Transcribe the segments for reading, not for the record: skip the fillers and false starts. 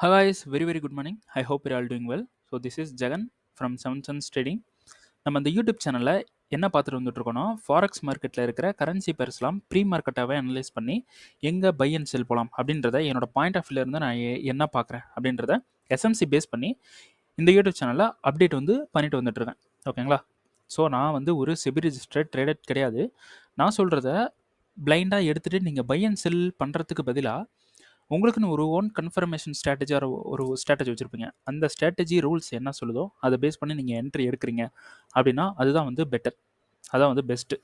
Hi guys, very good morning. I hope you're all doing well. So this is Jagan from Seven Suns Trading. நம்ம இந்த YouTube சேனலில் என்ன பார்த்துட்டு வந்துட்டு இருக்கோம்னா ஃபாரெக்ஸ் மார்க்கெட்டில் இருக்கிற கரன்சி பேர்ஸ்லாம் ப்ரீ மார்க்கெட்டாகவே அனலைஸ் பண்ணி எங்கே பை அண்ட் செல் போகலாம் அப்படின்றத என்னோட பாயிண்ட் ஆஃப் வியூல இருந்து நான் என்ன பார்க்குறேன் அப்படின்றத எஸ்எம்சி பேஸ் பண்ணி இந்த யூடியூப் சேனலில் அப்டேட் வந்து பண்ணிட்டு வந்துட்டு இருக்கேன். ஓகேங்களா? ஸோ நான் வந்து ஒரு செபி ரிஜிஸ்டர்ட் ட்ரேடர் கிடையாது. நான் சொல்கிறத பிளைண்டாக எடுத்துகிட்டு நீங்கள் பை அண்ட் செல் பண்ணுறதுக்கு பதிலாக உங்களுக்குன்னு ஒரு ஓன் கன்ஃபர்மேஷன் ஸ்ட்ராட்டஜி ஒரு ஸ்ட்ராட்டஜி வச்சுருப்பீங்க. அந்த ஸ்ட்ராட்டஜி ரூல்ஸ் என்ன சொல்லுதோ அதை பேஸ் பண்ணி நீங்கள் என்ட்ரி எடுக்கிறீங்க அப்படின்னா அதுதான் வந்து பெட்டர், அதான் வந்து பெஸ்ட்டு.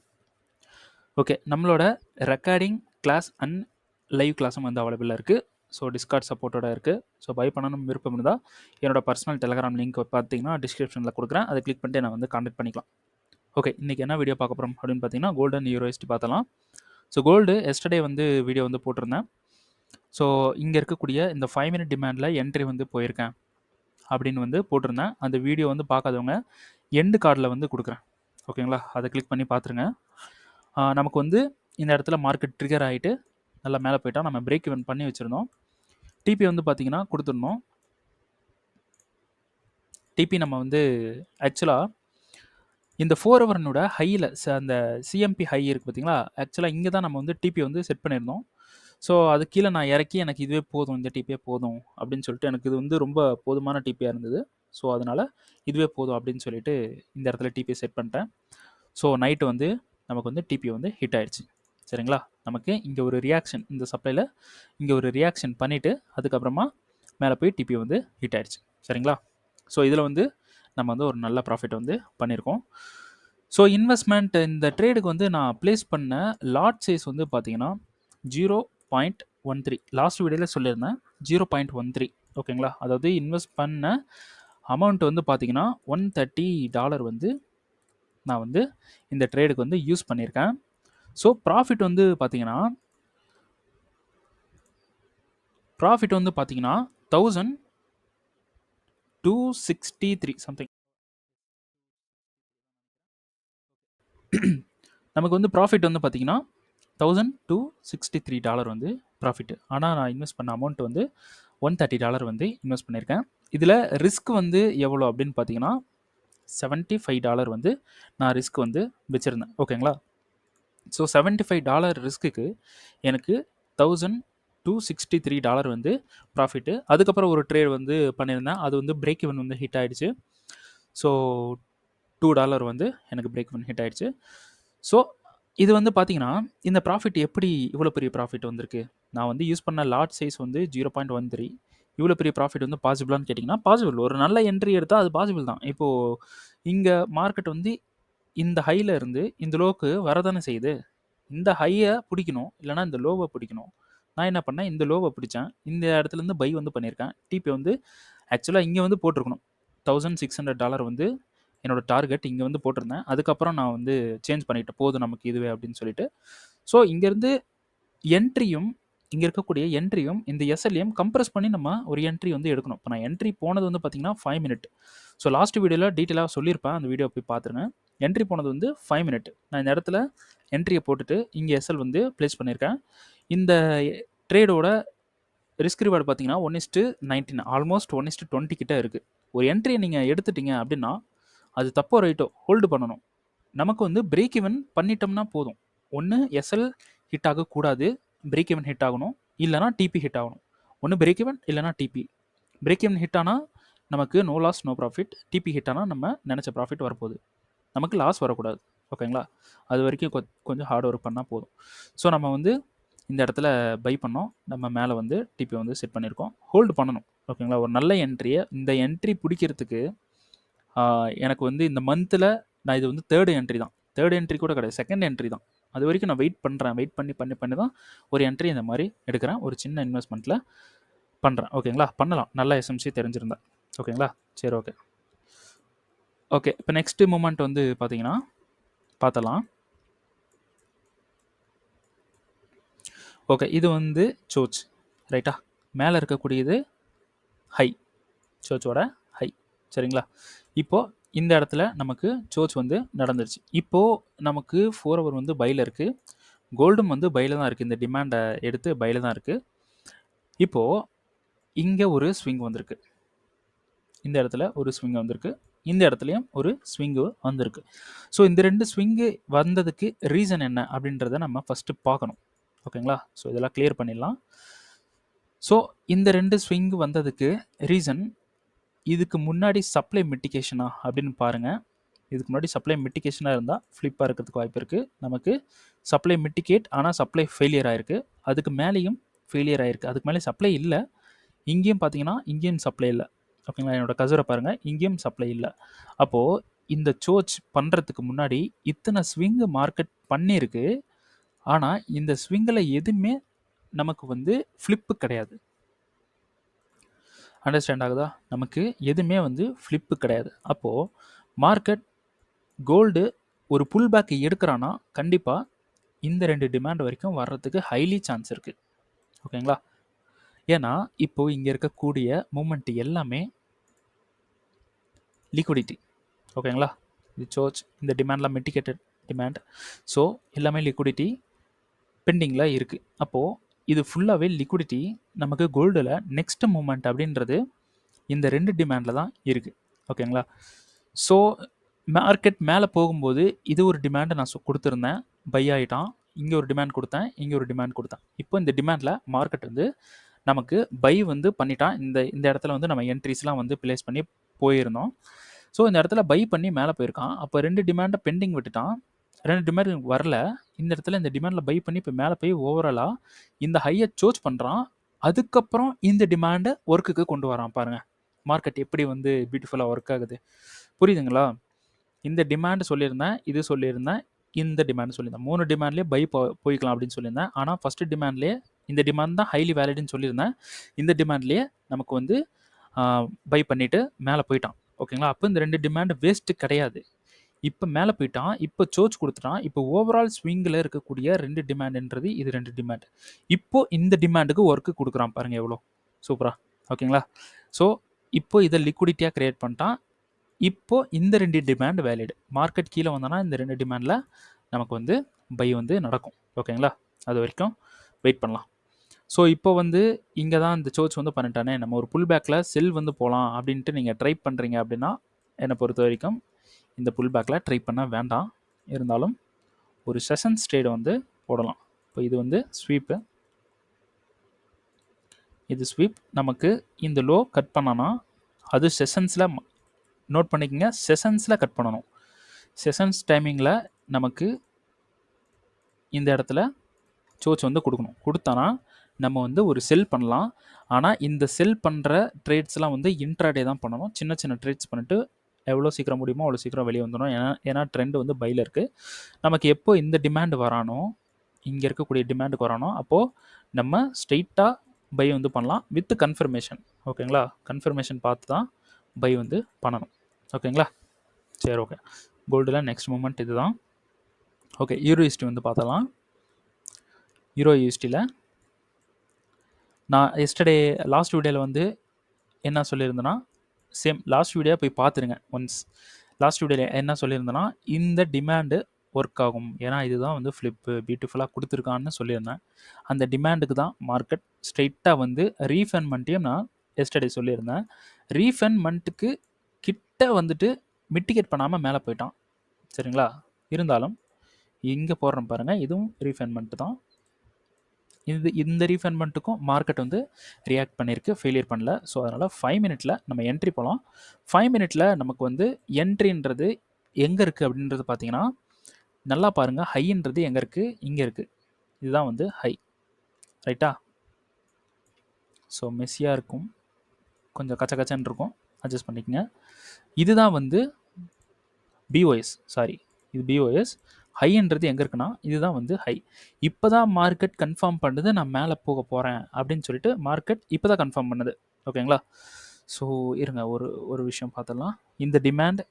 ஓகே, நம்மளோட ரெக்கார்டிங் கிளாஸ் அண்ட் லைவ் கிளாஸும் வந்து அவைலபிளாக இருக்குது. ஸோ டிஸ்கார்ட் சப்போர்ட்டோட இருக்குது. ஸோ பை பண்ணணும் விருப்பம் இருந்தால் என்னோட பர்சனல் டெலகிராம் லிங்க் பார்த்தீங்கன்னா டிஸ்கிரிப்ஷனில் கொடுக்குறேன். அதை கிளிக் பண்ணிட்டு நான் வந்து கான்டாக்ட் பண்ணிக்கலாம். ஓகே, இன்றைக்கி என்ன வீடியோ பார்க்க போகிறோம் அப்படின்னு பார்த்தீங்கன்னா கோல்டு அண்ட் யூரோஸ்டி பார்த்தலாம். ஸோ கோல்டு எஸ்டர்டே வந்து வீடியோ வந்து போட்டிருந்தேன். ஸோ இங்கே இருக்கக்கூடிய இந்த 5 மினிட் டிமாண்டில் என்ட்ரி வந்து போயிருக்கேன் அப்படின்னு வந்து போட்டிருந்தேன். அந்த வீடியோ வந்து பார்க்காதவங்க எண்டு கார்டில் வந்து கொடுக்குறேன். ஓகேங்களா? அதை கிளிக் பண்ணி பார்த்துருங்க. நமக்கு வந்து இந்த இடத்துல மார்க்கெட் ட்ரிகர் ஆகிட்டு நல்லா மேலே போயிட்டா நம்ம பிரேக் இவன் பண்ணி வச்சுருந்தோம். டிபி வந்து பார்த்திங்கன்னா கொடுத்துருந்தோம். டிபி நம்ம வந்து ஆக்சுவலாக இந்த 4 ஹவர்னோட ஹையில் அந்த சிஎம்பி ஹை இருக்குது பார்த்தீங்களா, ஆக்சுவலாக இங்கே தான் நம்ம வந்து டிபி வந்து செட் பண்ணியிருந்தோம். ஸோ அது கீழே நான் இறக்கி எனக்கு இதுவே போதும், இந்த டிபியே போதும் அப்படின்னு சொல்லிட்டு எனக்கு இது வந்து ரொம்ப போதுமான டிபியாக இருந்தது. ஸோ அதனால் இதுவே போதும் அப்படின்னு சொல்லிட்டு இந்த இடத்துல டிபியை செட் பண்ணிட்டேன். ஸோ நைட்டு வந்து நமக்கு வந்து டிபி வந்து ஹிட் ஆயிடுச்சு. சரிங்களா? நமக்கு இங்கே ஒரு ரியாக்ஷன், இந்த சப்ளையில் இங்கே ஒரு ரியாக்ஷன் பண்ணிவிட்டு அதுக்கப்புறமா மேலே போய் டிபி வந்து ஹிட் ஆயிடுச்சு. சரிங்களா? ஸோ இதில் வந்து நம்ம வந்து ஒரு நல்ல ப்ராஃபிட் வந்து பண்ணியிருக்கோம். ஸோ இன்வெஸ்ட்மெண்ட் இந்த ட்ரேடுக்கு வந்து நான் ப்ளேஸ் பண்ண லாட் சைஸ் வந்து பார்த்தீங்கன்னா 0.13. லாஸ்ட் வீடியோவில் சொல்லியிருந்தேன் 0.13. ஓகேங்களா? அதாவது இன்வெஸ்ட் பண்ண அமௌண்ட் வந்து பார்த்தீங்கன்னா $130 வந்து நான் வந்து இந்த ட்ரேடுக்கு வந்து யூஸ் பண்ணியிருக்கேன். ஸோ ப்ராஃபிட் வந்து பார்த்தீங்கன்னா 1263 சம்திங். நமக்கு வந்து ப்ராஃபிட் வந்து பார்த்தீங்கன்னா $1263 வந்து ப்ராஃபிட்டு. ஆனால் நான் இன்வெஸ்ட் பண்ண அமௌண்ட் வந்து $130 வந்து இன்வெஸ்ட் பண்ணியிருக்கேன். இதில் ரிஸ்க் வந்து எவ்வளோ அப்படின்னு பார்த்தீங்கன்னா $75 வந்து நான் ரிஸ்க் வந்து வச்சுருந்தேன். ஓகேங்களா? ஸோ $75 ரிஸ்க்குக்கு எனக்கு $1263 வந்து ப்ராஃபிட்டு. அதுக்கப்புறம் ஒரு ட்ரேட் வந்து பண்ணியிருந்தேன். அது வந்து பிரேக் இவன் வந்து ஹிட் ஆகிடுச்சு. ஸோ $2 வந்து எனக்கு பிரேக் இவன் ஹிட் ஆகிடுச்சு. ஸோ இது வந்து பார்த்தீங்கன்னா இந்த ப்ராஃபிட் எப்படி இவ்வளோ பெரிய ப்ராஃபிட் வந்திருக்கு? நான் வந்து யூஸ் பண்ண லாட் சைஸ் வந்து 0.13. இவ்வளோ பெரிய ப்ராஃபிட் வந்து பாசிபிளான்னு கேட்டிங்கன்னா பாசிபிள். ஒரு நல்ல என்ட்ரி எடுத்தால் அது பாசிபிள் தான். இப்போது இங்கே மார்க்கெட் வந்து இந்த ஹையில் இருந்து இந்த லோவுக்கு வரதானே செய்யுது. இந்த ஹையை பிடிக்கணும், இல்லைனா இந்த லோவை பிடிக்கணும். நான் என்ன பண்ணேன், இந்த லோவை பிடிச்சேன். இந்த இடத்துலேருந்து பை வந்து பண்ணியிருக்கேன். டிபி வந்து ஆக்சுவலாக இங்கே வந்து போட்டிருக்கணும். $1600 வந்து என்னோட டார்கெட் இங்கே வந்து போட்டிருந்தேன். அதுக்கப்புறம் நான் வந்து சேஞ்ச் பண்ணிட்டேன், போதும் நமக்கு இதுவே அப்படின்னு சொல்லிட்டு. ஸோ இங்கேருந்து என்ட்ரியும் இங்கே இருக்கக்கூடிய என்ட்ரியும் இந்த எஸ்எல்ஏயும் கம்ப்ரஸ் பண்ணி நம்ம ஒரு என்ட்ரி வந்து எடுக்கணும். இப்போ நான் என்ட்ரி போனது வந்து பார்த்தீங்கன்னா 5 மினிட். ஸோ லாஸ்ட் வீடியோவில் டீட்டெயிலாக சொல்லியிருப்பேன், அந்த வீடியோ போய் பார்த்துருங்க. என்ட்ரி போனது வந்து 5 மினிட். நான் இந்த இடத்துல என்ட்ரியை போட்டுட்டு இங்கே எஸ்எல் வந்து ப்ளேஸ் பண்ணியிருக்கேன். இந்த ட்ரேடோட ரிஸ்க் ரிவார்டு பார்த்தீங்கன்னா 1:19, ஆல்மோஸ்ட் 1:20 கிட்ட இருக்குது. ஒரு என்ட்ரியை நீங்கள் எடுத்துட்டீங்க அப்படின்னா அது தப்போ ரைட்டோ ஹோல்டு பண்ணணும். நமக்கு வந்து பிரேக் ஈவன் பண்ணிட்டோம்னா போதும். ஒன்று எஸ்எல் ஹிட் ஆகக்கூடாது, பிரேக் ஈவன் ஹிட் ஆகணும், இல்லைனா டிபி ஹிட் ஆகணும். ஒன்று பிரேக் ஈவன் இல்லைனா டிபி. பிரேக் ஈவன் ஹிட் ஆனால் நமக்கு no loss no profit. TP hit ஆனால் நம்ம நினச்ச ப்ராஃபிட் வரப்போகுது, நமக்கு லாஸ் வரக்கூடாது. ஓகேங்களா? அது வரைக்கும் கொஞ்சம் ஹார்ட் ஒர்க் பண்ணால் போதும். ஸோ நம்ம வந்து இந்த இடத்துல பை பண்ணோம், நம்ம மேலே வந்து டிபி வந்து செட் பண்ணியிருக்கோம். ஹோல்டு பண்ணணும். ஓகேங்களா? ஒரு நல்ல என்ட்ரியை, இந்த என்ட்ரி பிடிக்கிறதுக்கு எனக்கு வந்து இந்த மந்தில் நான் இது வந்து தேர்ட் என்ட்ரி தான். தேர்ட் என்ட்ரி கூட கிடையாது, செகண்ட் என்ட்ரி தான். அது வரைக்கும் நான் வெயிட் பண்ணுறேன். வெயிட் பண்ணி தான் ஒரு என்ட்ரி இந்த மாதிரி எடுக்கிறேன். ஒரு சின்ன இன்வெஸ்ட்மெண்ட்டில் பண்ணுறேன். ஓகேங்களா? பண்ணலாம், நல்ல எஸ்எம்சி தெரிஞ்சிருந்தேன். ஓகேங்களா? சரி, ஓகே. ஓகே, இப்போ நெக்ஸ்ட்டு மூமெண்ட் வந்து பார்த்தீங்கன்னா பார்த்தலாம். ஓகே, இது வந்து சோச் ரைட்டா? மேலே இருக்கக்கூடியது ஹை, சோச்சோட ஹை. சரிங்களா? இப்போது இந்த இடத்துல நமக்கு சோச் வந்து நடந்துருச்சு. இப்போது நமக்கு 4 ஹவர் வந்து பையில் இருக்குது, கோல்டும் வந்து பையில் தான் இருக்குது. இந்த டிமாண்டை எடுத்து பையில் தான் இருக்குது. இப்போது இங்கே ஒரு ஸ்விங் வந்திருக்கு, இந்த இடத்துல ஒரு ஸ்விங் வந்திருக்கு, இந்த இடத்துலையும் ஒரு ஸ்விங்கு வந்திருக்கு. ஸோ இந்த 2 ஸ்விங்கு வந்ததுக்கு ரீசன் என்ன அப்படின்றத நம்ம ஃபஸ்ட்டு பார்க்கணும். ஓகேங்களா? ஸோ இதெல்லாம் கிளியர் பண்ணிடலாம். ஸோ இந்த 2 ஸ்விங் வந்ததுக்கு ரீசன், இதுக்கு முன்னாடி சப்ளை மிட்டிகேஷனா அப்படின்னு பாருங்கள். இதுக்கு முன்னாடி சப்ளை மிட்டிகேஷனாக இருந்தால் ஃப்ளிப்பாக இருக்கிறதுக்கு வாய்ப்பு இருக்குது. நமக்கு சப்ளை மிட்டிகேட் ஆனால் சப்ளை ஃபெயிலியர் ஆகிருக்கு, அதுக்கு மேலேயும் ஃபெயிலியர் ஆகிருக்கு, அதுக்கு மேலே சப்ளை இல்லை. இங்கேயும் பார்த்தீங்கன்னா இங்கேயும் சப்ளை இல்லை. ஓகேங்களா? என்னோட கசரை பாருங்கள், இங்கேயும் சப்ளை இல்லை. அப்போது இந்த சோச் பண்ணுறதுக்கு முன்னாடி இத்தனை ஸ்விங்கு மார்க்கெட் பண்ணியிருக்கு, ஆனால் இந்த ஸ்விங்கில் எதுவுமே நமக்கு வந்து ஃப்ளிப்பு கிடையாது. அண்டர்ஸ்டாண்ட் ஆகுதா? நமக்கு எதுவுமே வந்து ஃப்ளிப்பு கிடையாது. அப்போது மார்க்கெட் கோல்டு ஒரு புல் பேக் எடுக்கிறான்னா கண்டிப்பாக இந்த 2 டிமாண்ட் வரைக்கும் வர்றதுக்கு ஹைலி சான்ஸ் இருக்குது. ஓகேங்களா? ஏன்னா இப்போது இங்கே இருக்கக்கூடிய மூமெண்ட் எல்லாமே லிக்விடிட்டி. ஓகேங்களா? இது சோச், இந்த டிமாண்ட்லாம் மிட்டிகேட்டட் டிமாண்ட். ஸோ எல்லாமே லிக்விடிட்டி பெண்டிங்கில் இருக்குது. அப்போது இது ஃபுல்லாகவே லிக்விடிட்டி நமக்கு கோல்டில் நெக்ஸ்ட் மூமெண்ட் அப்படின்றது இந்த 2 டிமாண்டில் தான் இருக்குது. ஓகேங்களா? ஸோ மார்க்கெட் மேலே போகும்போது இது ஒரு டிமாண்டை நான் கொடுத்துருந்தேன், பை ஆகிட்டான். இங்கே ஒரு டிமாண்ட் கொடுத்தேன், இங்கே ஒரு டிமாண்ட் கொடுத்தேன். இப்போ இந்த டிமாண்டில் மார்க்கெட் வந்து நமக்கு பை வந்து பண்ணிட்டான். இந்த இடத்துல வந்து நம்ம என்ட்ரிஸ்லாம் வந்து பிளேஸ் பண்ணி போயிருந்தோம். ஸோ இந்த இடத்துல பை பண்ணி மேலே போயிருக்கான். அப்போ 2 டிமாண்டை பெண்டிங் விட்டுட்டான், 2 டிமாண்ட் வரல. இந்த இடத்துல இந்த டிமாண்டில் பை பண்ணி இப்போ மேலே போய் ஓவராலாக இந்த ஹையை சோச் பண்ணுறான். அதுக்கப்புறம் இந்த டிமாண்டை ஒர்க்குக்கு கொண்டு வரான். பாருங்கள் மார்க்கெட் எப்படி வந்து பியூட்டிஃபுல்லாக ஒர்க் ஆகுது. புரியுதுங்களா? இந்த டிமாண்ட் சொல்லியிருந்தேன், இது சொல்லியிருந்தேன், இந்த டிமாண்ட் சொல்லியிருந்தேன். 3 டிமாண்ட்லேயே பை போய்க்கலாம் அப்படின்னு சொல்லியிருந்தேன். ஆனால் ஃபஸ்ட்டு டிமாண்ட்லேயே இந்த டிமாண்ட் தான் ஹைலி வேலிடுன்னு சொல்லியிருந்தேன். இந்த டிமாண்ட்லேயே நமக்கு வந்து பை பண்ணிவிட்டு மேலே போயிட்டான். ஓகேங்களா? அப்போ இந்த 2 டிமாண்ட் வேஸ்ட்டு கிடையாது. இப்போ மேலே போயிட்டான், இப்போ சோச் கொடுத்துட்டான். இப்போ ஓவரால் ஸ்விங்கில் இருக்கக்கூடிய 2 டிமாண்டுன்றது இது 2 டிமாண்ட். இப்போது இந்த டிமாண்டுக்கு ஒர்க்கு கொடுக்குறான் பாருங்கள் எவ்வளோ சூப்பராக. ஓகேங்களா? ஸோ இப்போ இதை லிக்விடிட்டியாக க்ரியேட் பண்ணிட்டான். இப்போ இந்த 2 டிமாண்ட் வேலிட். மார்க்கெட் கீழே வந்தோன்னா இந்த 2 டிமாண்டில் நமக்கு வந்து பை வந்து நடக்கும். ஓகேங்களா? அது வரைக்கும் வெயிட் பண்ணலாம். ஸோ இப்போ வந்து இங்கே தான் இந்த சோச் வந்து பண்ணிட்டானே, நம்ம ஒரு புல் பேக்கில் செல் வந்து போகலாம் அப்படின்ட்டு நீங்கள் ட்ரை பண்ணுறீங்க அப்படின்னா என்னை பொறுத்த வரைக்கும் இந்த புல் பேக்கில் ட்ரை பண்ண வேண்டாம். இருந்தாலும் ஒரு செஷன்ஸ் ட்ரேடை வந்து போடலாம். இப்போ இது வந்து ஸ்வீப்பு, இது ஸ்வீப். நமக்கு இந்த லோ கட் பண்ணனா அது செஷன்ஸில் நோட் பண்ணிக்கோங்க, செஷன்ஸில் கட் பண்ணணும். செஷன்ஸ் டைமிங்கில் நமக்கு இந்த இடத்துல சோச் வந்து கொடுக்கணும். கொடுத்தானா நம்ம வந்து ஒரு செல் பண்ணலாம். ஆனால் இந்த செல் பண்ணுற ட்ரேட்ஸ்லாம் வந்து இன்ட்ராடே தான் பண்ணணும். சின்ன சின்ன ட்ரேட்ஸ் பண்ணிட்டு எவ்வளோ சீக்கிரம் முடியுமோ அவ்வளோ சீக்கிரம் வெளியே வந்துடும். ஏன்னா ட்ரெண்ட் வந்து பையில் இருக்குது. நமக்கு எப்போ இந்த டிமாண்ட் வரானோ, இங்கே இருக்கக்கூடிய டிமாண்டுக்கு வரானோ, அப்போது நம்ம ஸ்ட்ரெயிட்டாக பை வந்து பண்ணலாம் வித் கன்ஃபர்மேஷன். ஓகேங்களா? கன்ஃபர்மேஷன் பார்த்து தான் பை வந்து பண்ணணும். ஓகேங்களா? சரி, ஓகே. கோல்டில் நெக்ஸ்ட் மூமெண்ட் இது தான். ஓகே, யூரோயூஎஸ்டி வந்து பார்த்தலாம். யூரோயூஎஸ்டியில் நான் எஸ்டர்டே லாஸ்ட் வீடியோவில் வந்து என்ன சொல்லியிருந்தேன்னா, சேம் லாஸ்ட் வீடியோ போய் பார்த்துருங்க ஒன்ஸ். லாஸ்ட் வீடியோவில் என்ன சொல்லியிருந்தேன்னா, இந்த டிமாண்டு ஒர்க் ஆகும், ஏன்னா இதுதான் வந்து ஃப்ளிப்பு பியூட்டிஃபுல்லாக கொடுத்துருக்கான்னு சொல்லியிருந்தேன். அந்த டிமாண்டுக்கு தான் மார்க்கெட் ஸ்ட்ரெயிட்டாக வந்து ரீஃபண்ட்மெண்ட்டையும் நான் எஸ்டர்டே சொல்லியிருந்தேன். ரீஃபண்ட்மெண்ட்டுக்கு கிட்ட வந்துட்டு மிட்டிகேட் பண்ணாமல் மேலே போயிட்டான். சரிங்களா? இருந்தாலும் இங்கே போடுறேன் பாருங்கள், இதுவும் ரீஃபண்ட்மெண்ட்டு தான். இந்த ரீஃபண்ட்மெண்ட்டுக்கும் மார்க்கெட் வந்து ரியாக்ட் பண்ணியிருக்கு, ஃபெயிலியர் பண்ணல. ஸோ அதனால் 5 மினிட்ல நம்ம என்ட்ரி போகலாம். 5 மினிட்ல நமக்கு வந்து என்ட்ரின்றது எங்கே இருக்குது அப்படின்றது பார்த்தீங்கன்னா, நல்லா பாருங்கள், ஹைன்றது எங்கே இருக்குது, இங்கே இருக்குது. இதுதான் வந்து ஹை, ரைட்டா? ஸோ மெஸ்ஸியாக இருக்கும், கொஞ்சம் கச்ச கச்சன்னு இருக்கும், அட்ஜஸ்ட் பண்ணிக்கங்க. இதுதான் வந்து பிஓஎஸ், சாரி இது பிஓஎஸ். ஹைன்றது எங்கே இருக்குன்னா இதுதான் வந்து ஹை. இப்போ தான் மார்க்கெட் கன்ஃபார்ம் பண்ணுது நான் மேலே போக போகிறேன் அப்படின்னு சொல்லிட்டு மார்க்கெட் இப்போ தான் கன்ஃபார்ம் பண்ணுது. ஓகேங்களா? ஸோ இருங்க, ஒரு விஷயம் பார்த்துடலாம். இந்த டிமாண்ட்,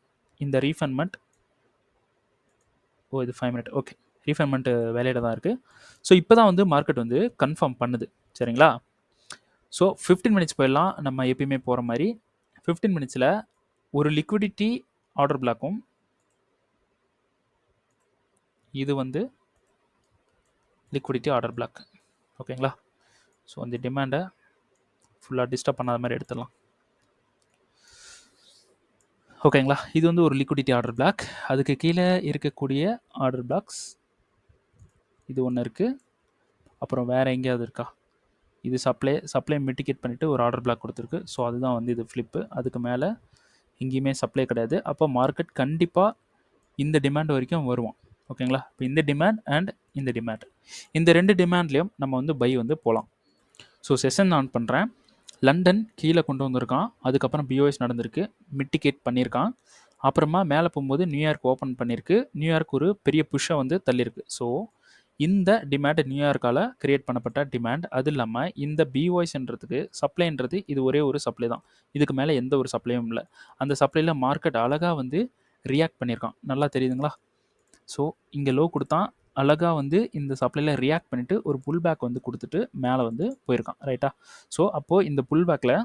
இந்த ரீஃபண்ட்மெண்ட், இது 5 மினிட். ஓகே, ரீஃபண்ட்மெண்ட் வேலையில் தான் இருக்குது. ஸோ இப்போ தான் வந்து மார்க்கெட் வந்து கன்ஃபார்ம் பண்ணுது. சரிங்களா? ஸோ 15 மினிட்ஸ் போயிடலாம், நம்ம எப்பயுமே போகிற மாதிரி. 15 மினிட்ஸில் ஒரு லிக்விடிட்டி ஆர்டர் பிளாக்கும், இது வந்து லிக்விடிட்டி ஆர்டர் பிளாக். ஓகேங்களா? ஸோ அந்த டிமாண்டை ஃபுல்லாக டிஸ்டர்ப் பண்ணாத மாதிரி எடுத்துடலாம். ஓகேங்களா, இது வந்து ஒரு லிக்விடிட்டி ஆர்டர் பிளாக். அதுக்கு கீழே இருக்கக்கூடிய ஆர்டர் பிளாக்ஸ் இது ஒன்று இருக்குது. அப்புறம் வேறு எங்கேயாவது இருக்கா? இது சப்ளை மிட்டிகேட் பண்ணிவிட்டு ஒரு ஆர்டர் பிளாக் கொடுத்துருக்கு. ஸோ அதுதான் வந்து இது ஃப்ளிப்பு. அதுக்கு மேலே எங்கேயுமே சப்ளை கிடையாது. அப்போ மார்க்கெட் கண்டிப்பாக இந்த டிமாண்ட் வரைக்கும் வருவோம். ஓகேங்களா, இப்போ இந்த டிமாண்ட் அண்ட் இந்த டிமாண்ட், இந்த 2 டிமாண்ட்லேயும் நம்ம வந்து பை வந்து போகலாம். ஸோ செஷன் ஆன் பண்ணுறேன். லண்டன் கீழே கொண்டு வந்திருக்கான். அதுக்கப்புறம் பிஓஎஸ் நடந்திருக்கு, மிட்டிகேட் பண்ணியிருக்கான். அப்புறமா மேலே போகும்போது நியூயார்க் ஓப்பன் பண்ணியிருக்கு. நியூயார்க் ஒரு பெரிய புஷ்ஷை வந்து தள்ளியிருக்கு. ஸோ இந்த டிமாண்ட் நியூயார்க்கால் கிரியேட் பண்ணப்பட்ட டிமாண்ட். அது இல்லாமல் இந்த பிஓஎஸ்ன்றதுக்கு சப்ளைன்றது இது ஒரே ஒரு சப்ளை தான். இதுக்கு மேலே எந்த ஒரு சப்ளையும் இல்லை. அந்த சப்ளையில் மார்க்கெட் அழகாக வந்து ரியாக்ட் பண்ணியிருக்கான். நல்லா தெரியுதுங்களா? ஸோ இங்கே லோ கொடுத்தான், அழகாக வந்து இந்த சப்ளையில் ரியாக்ட் பண்ணிவிட்டு ஒரு புல் பேக் வந்து கொடுத்துட்டு மேலே வந்து போயிருக்கான். ரைட்டா? ஸோ அப்போது இந்த புல் பேக்கில்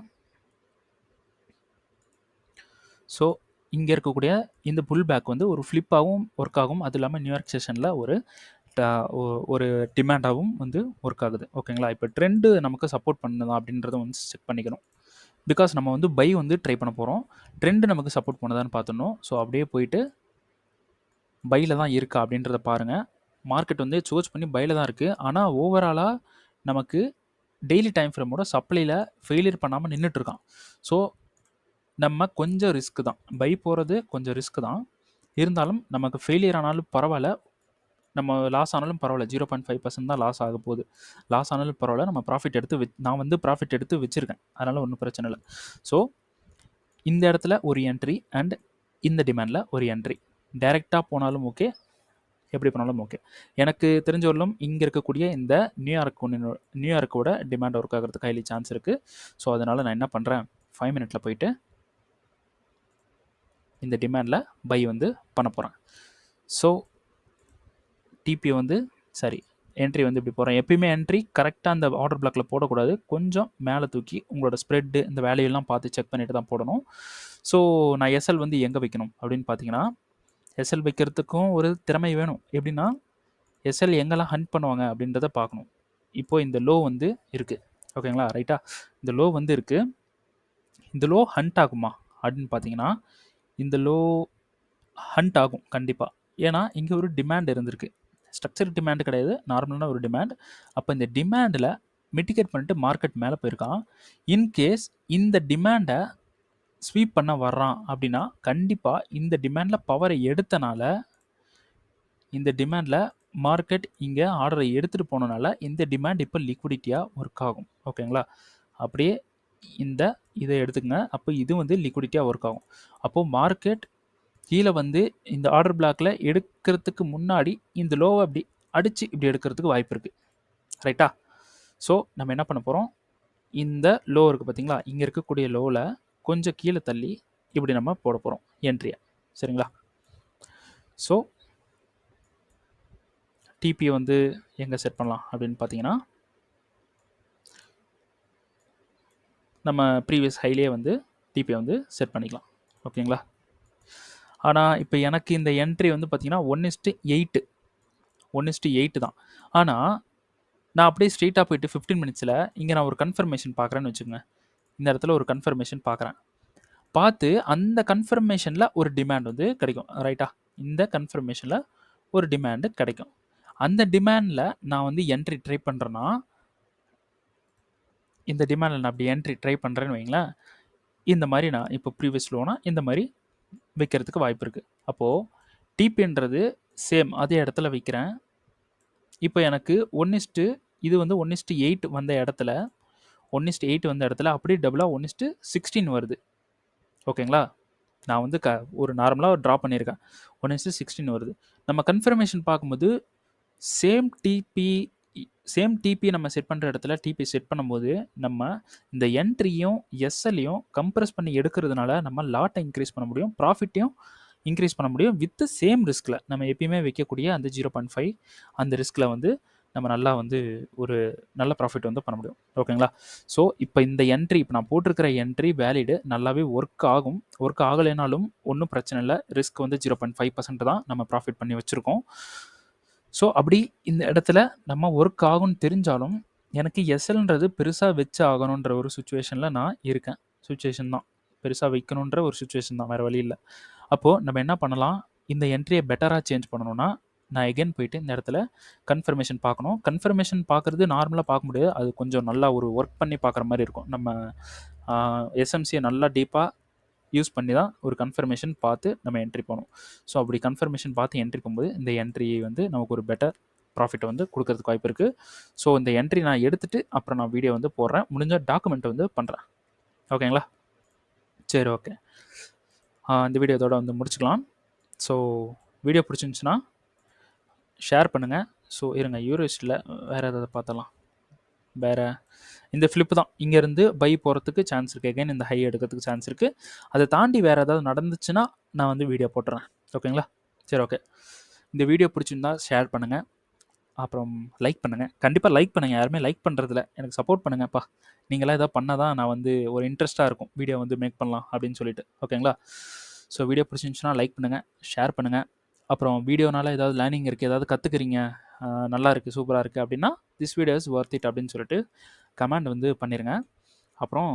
ஸோ இங்கே இருக்கக்கூடிய இந்த புல் பேக் வந்து ஒரு ஃப்ளிப்பாகவும் ஒர்க் ஆகும். அது இல்லாமல் நியூயார்க் செஷனில் ஒரு டிமாண்டாகவும் வந்து ஒர்க் ஆகுது. ஓகேங்களா, இப்போ ட்ரெண்டு நமக்கு சப்போர்ட் பண்ணுதா அப்படின்றத வந்து செக் பண்ணிக்கணும். பிகாஸ் நம்ம வந்து பை வந்து ட்ரை பண்ண போகிறோம். ட்ரெண்டு நமக்கு சப்போர்ட் பண்ணுதான்னு பார்த்துடணும். ஸோ அப்படியே போயிட்டு பையில் தான் இருக்கா அப்படின்றத பாருங்கள். மார்க்கெட் வந்து சூஸ் பண்ணி பையில் தான் இருக்குது. ஆனால் ஓவராலாக நமக்கு டெய்லி டைம் ஃப்ரேமோட சப்ளையில் ஃபெயிலியர் பண்ணாமல் நின்றுட்டுருக்கான். ஸோ நம்ம கொஞ்சம் ரிஸ்க்கு தான், பை போகிறது கொஞ்சம் ரிஸ்க்கு தான். இருந்தாலும் நமக்கு ஃபெயிலியர் ஆனாலும் பரவாயில்ல, நம்ம லாஸ் ஆனாலும் பரவாயில்ல. 0.5% தான் லாஸ் ஆக போகுது. லாஸ் ஆனாலும் பரவாயில்ல, நம்ம ப்ராஃபிட் எடுத்து நான் வந்து ப்ராஃபிட் எடுத்து வச்சுருக்கேன். அதனால் ஒன்றும் பிரச்சனை இல்லை. ஸோ இந்த இடத்துல ஒரு என்ட்ரி அண்ட் இந்த டிமாண்டில் ஒரு என்ட்ரி. டைரெக்டாக போனாலும் ஓகே, எப்படி பண்ணாலும் ஓகே. எனக்கு தெரிஞ்சவர்களும் இங்கே இருக்கக்கூடிய இந்த நியூயார்க்கோட டிமாண்ட் ஒர்க் ஆகிறதுக்கு ஹைலி சான்ஸ் இருக்குது. ஸோ அதனால் நான் என்ன பண்ணுறேன், 5 மினிட்ல போயிட்டு இந்த டிமாண்டில் பை வந்து பண்ண போகிறேன். ஸோ டிபி வந்து சரி, என்ட்ரி வந்து இப்படி போகிறேன். எப்பயுமே என்ட்ரி கரெக்டாக அந்த ஆர்டர் பிளாக்கில் போடக்கூடாது. கொஞ்சம் மேலே தூக்கி உங்களோட ஸ்ப்ரெட்டு இந்த வேலையெல்லாம் பார்த்து செக் பண்ணிட்டு தான் போடணும். ஸோ நான் எஸ்எல் வந்து எங்கே வைக்கணும் அப்படின்னு பார்த்தீங்கன்னா, எஸ்எல் வைக்கிறதுக்கும் ஒரு திறமை வேணும். எப்படின்னா எஸ்எல் எங்கெல்லாம் ஹண்ட் பண்ணுவாங்க அப்படின்றத பார்க்கணும். இப்போது இந்த லோ வந்து இருக்குது. ஓகேங்களா, ரைட்டா? இந்த லோ வந்து இருக்குது. இந்த லோ ஹண்ட் ஆகுமா அப்படின்னு பார்த்தீங்கன்னா, இந்த லோ ஹண்ட் ஆகும் கண்டிப்பாக. ஏன்னா இங்கே ஒரு டிமாண்ட் இருந்திருக்கு. ஸ்ட்ரக்சர் டிமாண்ட் கிடையாது, நார்மலான ஒரு டிமாண்ட். அப்போ இந்த டிமாண்டில் மிட்டிகேட் பண்ணிட்டு மார்க்கெட் மேலே போயிருக்கான். இன்கேஸ் இந்த டிமாண்டை ஸ்வீப் பண்ண வர்றான் அப்படின்னா கண்டிப்பாக இந்த டிமாண்டில் பவரை எடுத்தனால, இந்த டிமாண்டில் மார்க்கெட் இங்கே ஆர்டரை எடுத்துகிட்டு போனனால இந்த டிமாண்ட் இப்போ லிக்விடிட்டியாக ஒர்க் ஆகும். ஓகேங்களா, அப்படியே இதை எடுத்துக்கங்க. அப்போ இது வந்து லிக்விடிட்டியாக ஒர்க் ஆகும். அப்போது மார்க்கெட் கீழே வந்து இந்த ஆர்டர் பிளாக்கில் எடுக்கிறதுக்கு முன்னாடி இந்த லோவை அப்படி அடித்து இப்படி எடுக்கிறதுக்கு வாய்ப்பு இருக்குது. ரைட்டா? ஸோ நம்ம என்ன பண்ண போகிறோம், இந்த லோ இருக்குது பார்த்தீங்களா, இங்கே இருக்கக்கூடிய லோவில் கொஞ்சம் கீழே தள்ளி இப்படி நம்ம போட போகிறோம் என்ட்ரியை. சரிங்களா? ஸோ டிபி வந்து எங்கே செட் பண்ணலாம் அப்படின்னு பார்த்தீங்கன்னா, நம்ம ப்ரீவியஸ் ஹைலேயே வந்து டிபியை வந்து செட் பண்ணிக்கலாம். ஓகேங்களா? ஆனால் இப்போ எனக்கு இந்த என்ட்ரி வந்து பார்த்தீங்கன்னா 1:8 தான். ஆனால் நான் அப்படியே ஸ்ட்ரெயிட்டாக போயிட்டு 15 மினிட்ஸில் இங்கே நான் ஒரு கன்ஃபர்மேஷன் பார்க்குறேன்னு வச்சுக்கோங்க. இந்த இடத்துல ஒரு கன்ஃபர்மேஷன் பார்க்குறேன். பார்த்து அந்த கன்ஃபர்மேஷனில் ஒரு டிமாண்ட் வந்து கிடைக்கும். ரைட்டா? இந்த கன்ஃபர்மேஷனில் ஒரு டிமாண்டு கிடைக்கும். அந்த டிமாண்டில் நான் வந்து என்ட்ரி ட்ரை பண்ணுறேன்னா, இந்த டிமாண்டில் நான் அப்படி என்ட்ரி ட்ரை பண்ணுறேன்னு வைங்களேன், இந்த மாதிரி நான் இப்போ ப்ரீவியஸ் லோனா இந்த மாதிரி வைக்கிறதுக்கு வாய்ப்பு இருக்குது. அப்போது டிபின்றது சேம் அதே இடத்துல வைக்கிறேன். இப்போ எனக்கு இது வந்து 1:8 வந்த இடத்துல 1:8 வந்த இடத்துல அப்படியே டபுளாக 1:16 வருது. ஓகேங்களா, நான் வந்து ஒரு நார்மலாக ட்ரா பண்ணியிருக்கேன். 1:16 வருது. நம்ம கன்ஃபர்மேஷன் பார்க்கும்போது சேம் டிபி நம்ம செட் பண்ணுற இடத்துல டிபி செட் பண்ணும்போது நம்ம இந்த என்ட்ரியும் எஸ்எல்லையும் கம்ப்ரஸ் பண்ணி எடுக்கிறதுனால நம்ம லாட்டை இன்க்ரீஸ் பண்ண முடியும், ப்ராஃபிட்டையும் இன்க்ரீஸ் பண்ண முடியும். வித் சேம் ரிஸ்கில் நம்ம எப்பயுமே வைக்கக்கூடிய அந்த 0.5 அந்த ரிஸ்கில் வந்து நம்ம நல்லா வந்து ஒரு நல்ல ப்ராஃபிட் வந்து பண்ண முடியும். ஓகேங்களா? ஸோ இப்போ இந்த என்ட்ரி, இப்போ நான் போட்டிருக்கிற என்ட்ரி வேலிடு நல்லாவே ஒர்க் ஆகும். ஒர்க் ஆகலைனாலும் ஒன்றும் பிரச்சனை இல்லை. ரிஸ்க் வந்து 0.5% தான் நம்ம ப்ராஃபிட் பண்ணி வச்சுருக்கோம். ஸோ அப்படி இந்த இடத்துல நம்ம ஒர்க் ஆகும்னு தெரிஞ்சாலும் எனக்கு எஸ்எல்ன்றது பெருசாக வச்சு ஆகணுன்ற ஒரு சுச்சுவேஷனில் நான் இருக்கேன். சுச்சுவேஷன் தான், பெருசாக வைக்கணுன்ற ஒரு சுச்சுவேஷன் தான், வேறு வழி இல்லை. அப்போது நம்ம என்ன பண்ணலாம், இந்த என்ட்ரியை பெட்டராக சேஞ்ச் பண்ணணும்னா நான் எகெயின் போயிட்டு இந்த இடத்துல கன்ஃபர்மேஷன் பார்க்கணும். கன்ஃபர்மேஷன் பார்க்குறது நார்மலாக பார்க்க முடியாது, அது கொஞ்சம் நல்லா ஒரு ஒர்க் பண்ணி பார்க்குற மாதிரி இருக்கும். நம்ம எஸ்எம்சியை நல்லா டீப்பாக யூஸ் பண்ணி தான் ஒரு கன்ஃபர்மேஷன் பார்த்து நம்ம என்ட்ரி பண்ணணும். ஸோ அப்படி கன்ஃபர்மேஷன் பார்த்து என்ட்ரி பண்ணும்போது இந்த என்ட்ரி வந்து நமக்கு ஒரு பெட்டர் ப்ராஃபிட்டை வந்து கொடுக்கறதுக்கு வாய்ப்பு இருக்குது. ஸோ இந்த என்ட்ரி நான் எடுத்துகிட்டு அப்புறம் நான் வீடியோ வந்து போடுறேன், முடிஞ்ச டாக்குமெண்ட் வந்து பண்ணுறேன். ஓகேங்களா? சரி, ஓகே. இந்த வீடியோ இதோட வந்து முடிச்சுக்கலாம். ஸோ வீடியோ பிடிச்சிருந்துச்சுன்னா ஷேர் பண்ணுங்கள். ஸோ இருங்க, யூரோஸ்டில் வேறு ஏதாவது பார்த்தலாம். வேறு இந்த ஃப்ளிப்பு தான், இங்கேருந்து பை போகிறதுக்கு சான்ஸ் இருக்குது, அகைன் இந்த ஹை எடுக்கிறதுக்கு சான்ஸ் இருக்குது. அதை தாண்டி வேறு ஏதாவது நடந்துச்சுன்னா நான் வந்து வீடியோ போட்டுறேன். ஓகேங்களா? சரி, ஓகே. இந்த வீடியோ பிடிச்சிருந்தா ஷேர் பண்ணுங்கள், அப்புறம் லைக் பண்ணுங்கள். கண்டிப்பாக லைக் பண்ணுங்கள், யாருமே லைக் பண்ணுறதில்ல. எனக்கு சப்போர்ட் பண்ணுங்கப்பா. நீங்களாம் எதாவது பண்ணால் தான் நான் வந்து ஒரு இன்ட்ரெஸ்ட்டாக இருக்கும் வீடியோ வந்து மேக் பண்ணலாம் அப்படின்னு சொல்லிட்டு. ஓகேங்களா? ஸோ வீடியோ பிடிச்சிருந்துச்சுன்னா லைக் பண்ணுங்கள், ஷேர் பண்ணுங்கள். அப்புறம் வீடியோனால ஏதாவது லேர்னிங் இருக்குது, ஏதாவது கற்றுக்குறீங்க, நல்லா இருக்குது, சூப்பராக இருக்குது அப்படின்னா this video is worth it அப்படின்னு சொல்லிட்டு கமெண்ட் வந்து பண்ணிடுங்க. அப்புறம்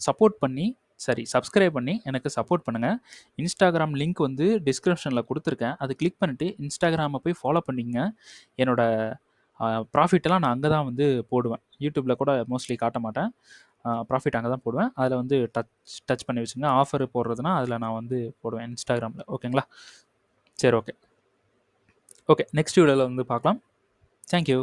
சப்ஸ்கிரைப் பண்ணி எனக்கு சப்போர்ட் பண்ணுங்கள். இன்ஸ்டாகிராம் லிங்க் வந்து டிஸ்கிரிப்ஷனில் கொடுத்துருக்கேன், அது கிளிக் பண்ணிவிட்டு இன்ஸ்டாகிராமை போய் ஃபாலோ பண்ணிங்க. என்னோடய ப்ராஃபிட்டெல்லாம் நான் அங்கே தான் வந்து போடுவேன். யூடியூப்பில் கூட மோஸ்ட்லி காட்ட மாட்டேன், ப்ராஃபிட் அங்கே தான் போடுவேன். அதில் வந்து டச் பண்ணி வச்சுங்க. ஆஃபர் போடுறதுனா அதில் நான் வந்து போடுவேன் இன்ஸ்டாகிராமில். ஓகேங்களா? சரி, ஓகே. நெக்ஸ்ட் வீடியோவில் வந்து பார்க்கலாம். தேங்க்யூ.